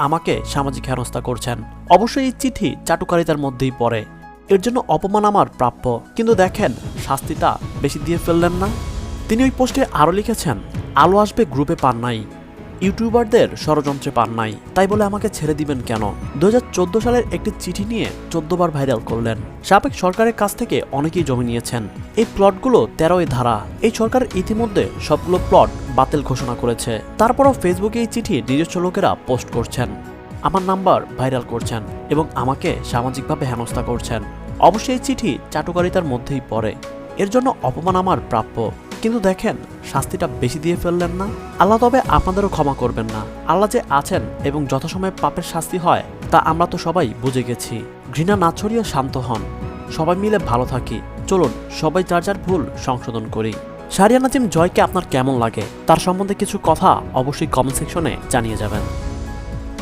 আমাকে সামাজিক হেনস্থা করছেন। অবশ্যই এই চিঠি চাটুকারিতার মধ্যেই পড়ে। এর জন্য অপমান আমার প্রাপ্য, কিন্তু দেখেন শাস্তিটা বেশি দিয়ে ফেললেন না। তিনি ওই পোস্টে আরও লিখেছেন, আলো আসবে গ্রুপে পান নাই, ইউটিউবারদের ষড়যন্ত্রে পান নাই, তাই বলে আমাকে ছেড়ে দিবেন কেন? 2014 সালের একটি চিঠি নিয়ে 14 বার ভাইরাল করলেন। সাবেক সরকারের কাছ থেকে অনেকেই জমি নিয়েছেন। এই প্লটগুলো 13 ধারা। এই সরকার ইতিমধ্যে সবগুলো প্লট বাতিল ঘোষণা করেছে। তারপরও ফেসবুকে এই চিঠি নিজস্ব লোকেরা পোস্ট করছেন, আমার নাম্বার ভাইরাল করছেন এবং আমাকে সামাজিকভাবে হেনস্থা করছেন। অবশ্যই এই চিঠি চাটুকারিতার মধ্যেই পড়ে। এর জন্য অপমান আমার প্রাপ্য, কিন্তু দেখেন শাস্তিটা বেশি দিয়ে ফেললেন না। আল্লাহ তবে আপনাদেরও ক্ষমা করবেন না। আল্লাহ যে আছেন এবং যথাসময়ে পাপের শাস্তি হয় তা আমরা তো সবাই বুঝে গেছি। ঘৃণা না ছড়িয়ে শান্ত হন, সবাই মিলে ভালো থাকি। চলুন সবাই যার যার ভুল সংশোধন করি। শাহরিয়ার নাজিম জয়কে আপনার কেমন লাগে তার সম্বন্ধে কিছু কথা অবশ্যই কমেন্ট সেকশনে জানিয়ে যাবেন।